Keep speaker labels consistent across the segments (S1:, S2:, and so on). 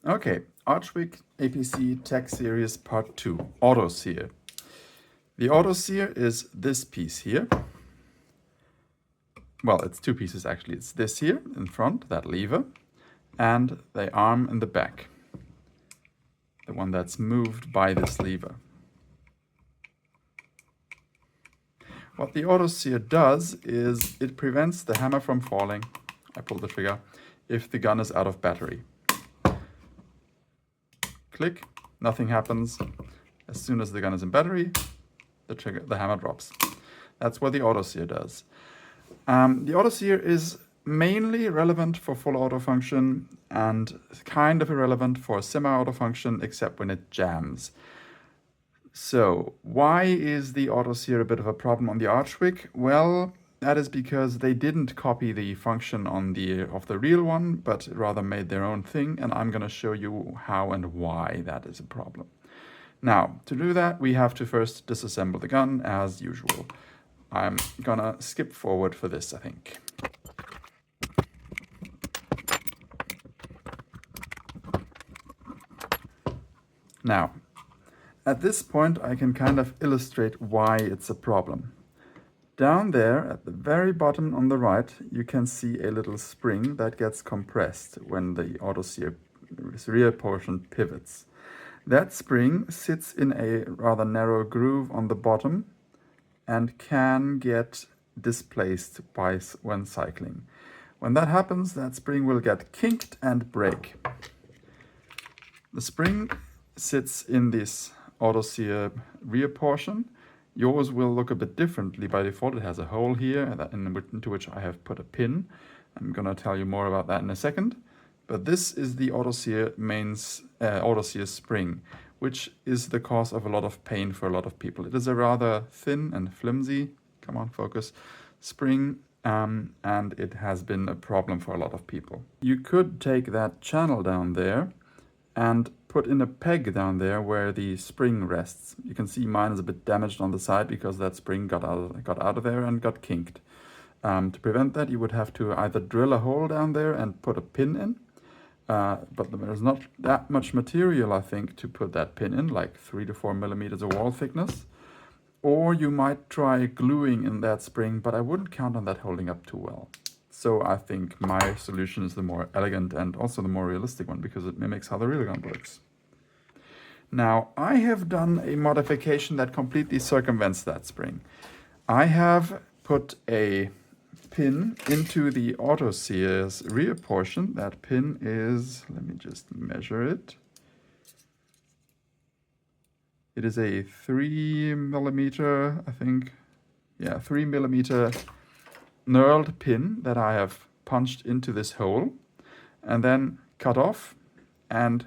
S1: Okay, Archwick APC Tech Series Part 2, Auto Sear. The Auto Sear is this piece here. Well, it's two pieces actually. It's this here in front, that lever, and the arm in the back, the one that's moved by this lever. What the Auto Sear does is it prevents the hammer from falling, I pull the trigger, if the gun is out of battery. Click, nothing happens. As soon as the gun is in battery, the hammer drops. That's what the Auto Sear does. The Auto Sear is mainly relevant for full auto function and kind of irrelevant for semi-auto function, except when it jams. So why is the Auto Sear a bit of a problem on the Archwick? Well, that is because they didn't copy the function of the real one, but rather made their own thing, and I'm going to show you how and why that is a problem. Now, to do that, we have to first disassemble the gun as usual. I'm gonna skip forward for this, I think. Now, at this point, I can kind of illustrate why it's a problem. Down there, at the very bottom on the right, you can see a little spring that gets compressed when the Auto Sear rear portion pivots. That spring sits in a rather narrow groove on the bottom and can get displaced when cycling. When that happens, that spring will get kinked and break. The spring sits in this Auto Sear rear portion. Yours will look a bit differently by default. It has a hole here into which I have put a pin. I'm going to tell you more about that in a second. But this is the Auto Sear Auto Sear spring, which is the cause of a lot of pain for a lot of people. It is a rather thin and flimsy, come on, focus, spring, and it has been a problem for a lot of people. You could take that channel down there and put in a peg down there where the spring rests. You can see mine is a bit damaged on the side because that spring got out of there and got kinked. To prevent that, you would have to either drill a hole down there and put a pin in, but there's not that much material, I think, to put that pin in, like 3 to 4 millimeters of wall thickness. Or you might try gluing in that spring, but I wouldn't count on that holding up too well. So I think my solution is the more elegant and also the more realistic one, because it mimics how the real gun works. Now, I have done a modification that completely circumvents that spring. I have put a pin into the Auto Sear's rear portion. That pin is, let me just measure it. It is a 3 millimeter, I think, yeah, 3 millimeter knurled pin that I have punched into this hole and then cut off. And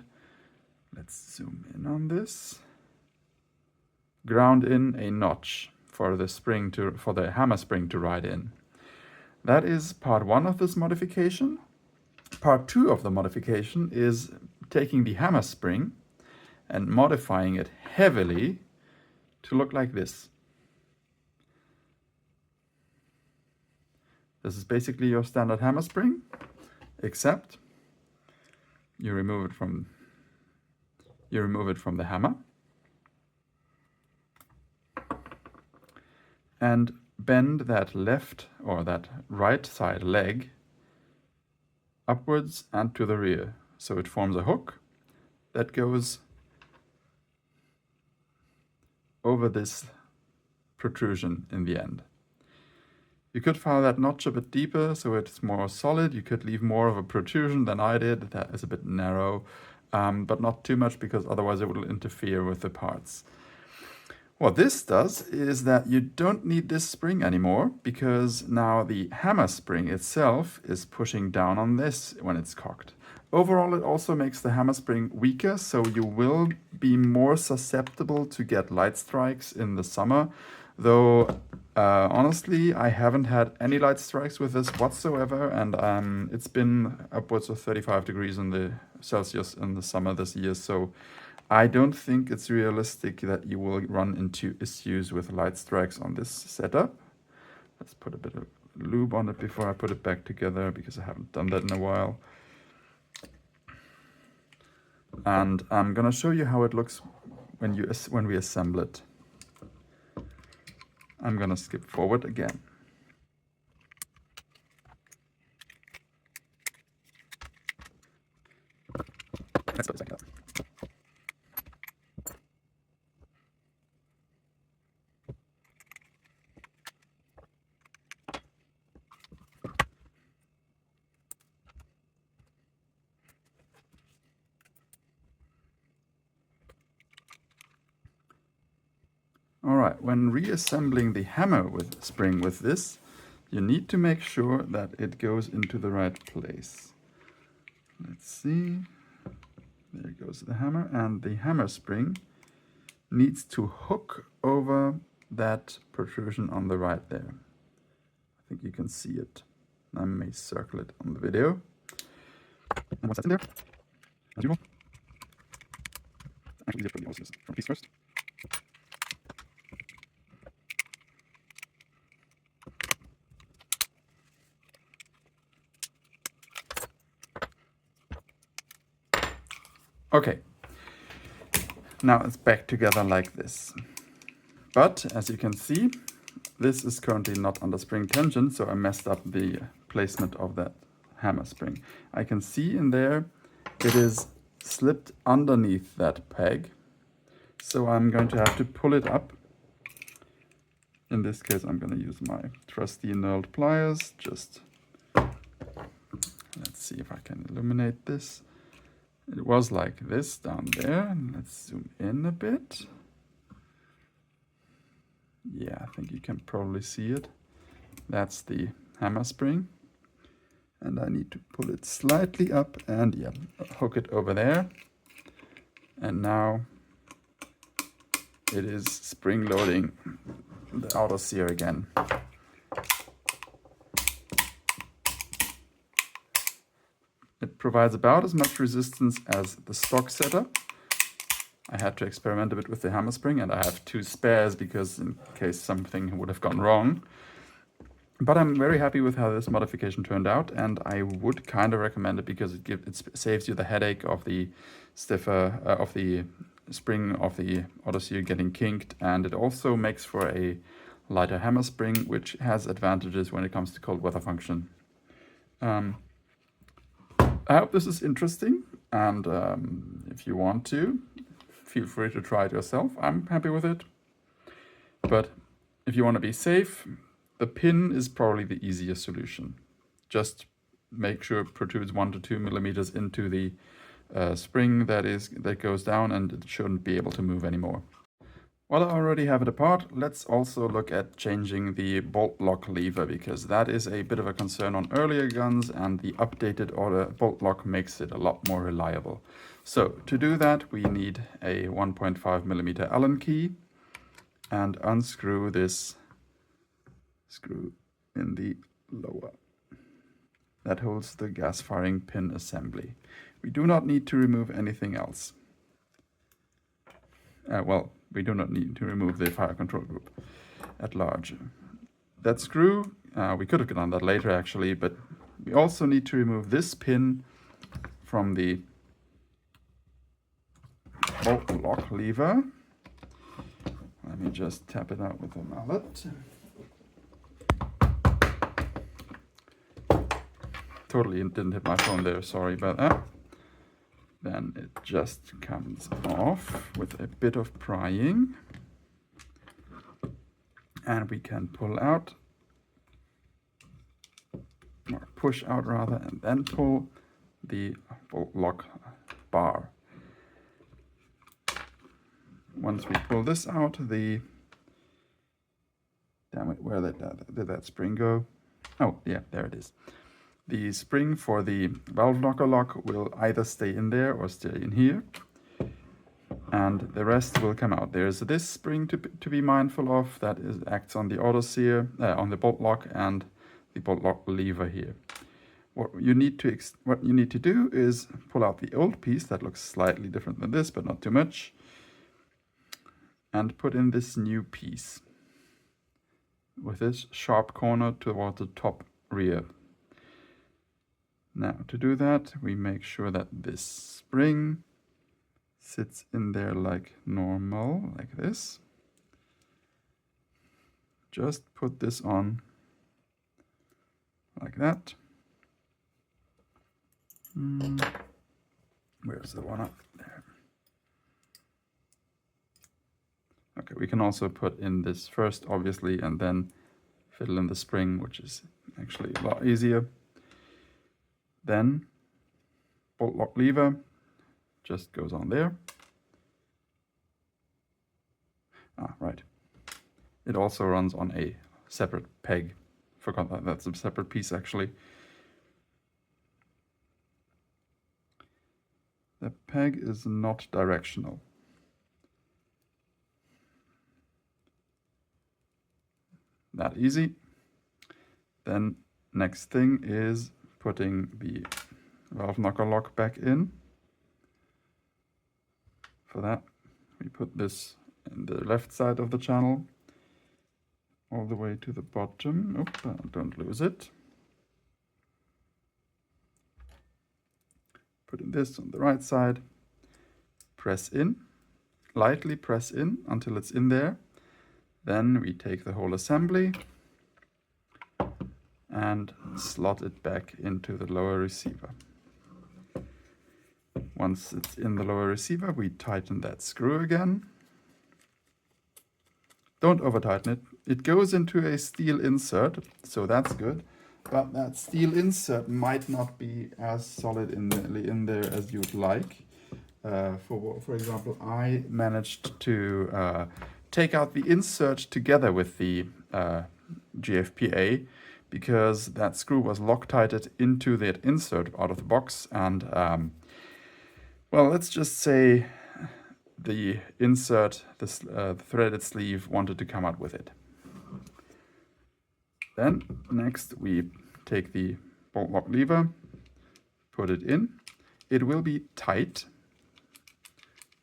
S1: let's zoom in on this. Ground in a notch for the hammer spring to ride in. That is part 1 of this modification. Part 2 of the modification is taking the hammer spring and modifying it heavily to look like this. This is basically your standard hammer spring, except you remove it from the hammer and bend that left or that right side leg upwards and to the rear. So it forms a hook that goes over this protrusion in the end. You could file that notch a bit deeper so it's more solid. You could leave more of a protrusion than I did. That is a bit narrow, but not too much, because otherwise it will interfere with the parts. What this does is that you don't need this spring anymore, because now the hammer spring itself is pushing down on this when it's cocked. Overall, it also makes the hammer spring weaker, so you will be more susceptible to get light strikes in the summer. Though, honestly, I haven't had any light strikes with this whatsoever, and it's been upwards of 35 degrees in the Celsius in the summer this year, so I don't think it's realistic that you will run into issues with light strikes on this setup. Let's put a bit of lube on it before I put it back together, because I haven't done that in a while. And I'm gonna show you how it looks when we assemble it. I'm gonna skip forward again. Let's go second. All right, when reassembling the hammer with spring with this, you need to make sure that it goes into the right place. Let's see. There goes the hammer, and the hammer spring needs to hook over that protrusion on the right there. I think you can see it. I may circle it on the video. And once that's in there, as usual, actually easier to put the hoses from piece first. Okay, now it's back together like this. But as you can see, this is currently not under spring tension, so I messed up the placement of that hammer spring. I can see in there it is slipped underneath that peg, so I'm going to have to pull it up. In this case, I'm going to use my trusty knurled pliers. Just let's see if I can illuminate this. It was like this down there. Let's zoom in a bit. Yeah, I think you can probably see it. That's the hammer spring. And I need to pull it slightly up and yeah, hook it over there. And now it is spring loading the outer sear again. It provides about as much resistance as the stock setup. I had to experiment a bit with the hammer spring, and I have 2 spares because in case something would have gone wrong. But I'm very happy with how this modification turned out, and I would kind of recommend it because it saves you the headache of the stiffer of the spring of the auto sear getting kinked, and it also makes for a lighter hammer spring, which has advantages when it comes to cold weather function. I hope this is interesting, and if you want to, feel free to try it yourself. I'm happy with it. But if you want to be safe, the pin is probably the easiest solution. Just make sure it protrudes 1 to 2 millimeters into the spring that goes down, and it shouldn't be able to move anymore. While I already have it apart, let's also look at changing the bolt lock lever, because that is a bit of a concern on earlier guns, and the updated bolt lock makes it a lot more reliable. So to do that, we need a 1.5 millimeter Allen key and unscrew this screw in the lower that holds the gas firing pin assembly. We do not need to remove anything else. We do not need to remove the fire control group at large. That screw, we could have done that later actually, but we also need to remove this pin from the bolt lock lever. Let me just tap it out with a mallet. Totally didn't hit my phone there, sorry about that. Then it just comes off with a bit of prying. And we can pull out, or push out rather, and then pull the bolt lock bar. Once we pull this out, damn it, where did that spring go? Oh, yeah, there it is. The spring for the valve knocker lock will either stay in there or stay in here, and the rest will come out. There's this spring to be mindful of that acts on the auto sear, on the bolt lock, and the bolt lock lever here. What you need to do is pull out the old piece that looks slightly different than this, but not too much, and put in this new piece with this sharp corner towards the top rear. Now, to do that, we make sure that this spring sits in there like normal, like this. Just put this on like that. Where's the one up there? Okay, we can also put in this first, obviously, and then fiddle in the spring, which is actually a lot easier. Then bolt lock lever just goes on there. Ah, right. It also runs on a separate peg. Forgot that that's a separate piece actually. The peg is not directional. That easy. Then next thing is putting the valve knocker lock back in. For that, we put this in the left side of the channel, all the way to the bottom. Oop, don't lose it. Putting this on the right side, press in, lightly press in until it's in there. Then we take the whole assembly and slot it back into the lower receiver. Once it's in the lower receiver, we tighten that screw again. Don't over tighten it. It goes into a steel insert, so that's good. But that steel insert might not be as solid in there as you'd like. For example, I managed to take out the insert together with the GFPA because that screw was Loctited into that insert out of the box, and well, let's just say the insert, the threaded sleeve, wanted to come out with it. Then next we take the bolt lock lever, put it in. It will be tight,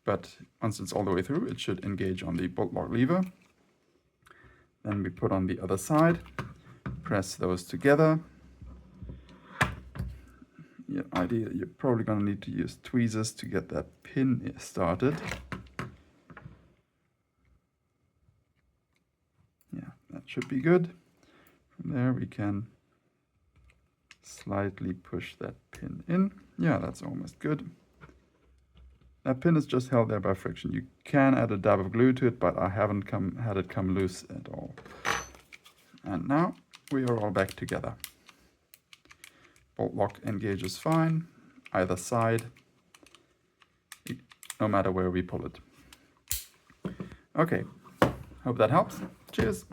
S1: but once it's all the way through, it should engage on the bolt lock lever. Then we put on the other side, press those together. Yeah, ideally, you're probably going to need to use tweezers to get that pin started. Yeah, that should be good. From there, we can slightly push that pin in. Yeah, that's almost good. That pin is just held there by friction. You can add a dab of glue to it, but I haven't had it come loose at all. And now we are all back together. Bolt lock engages fine, either side, no matter where we pull it. Okay, hope that helps. Cheers.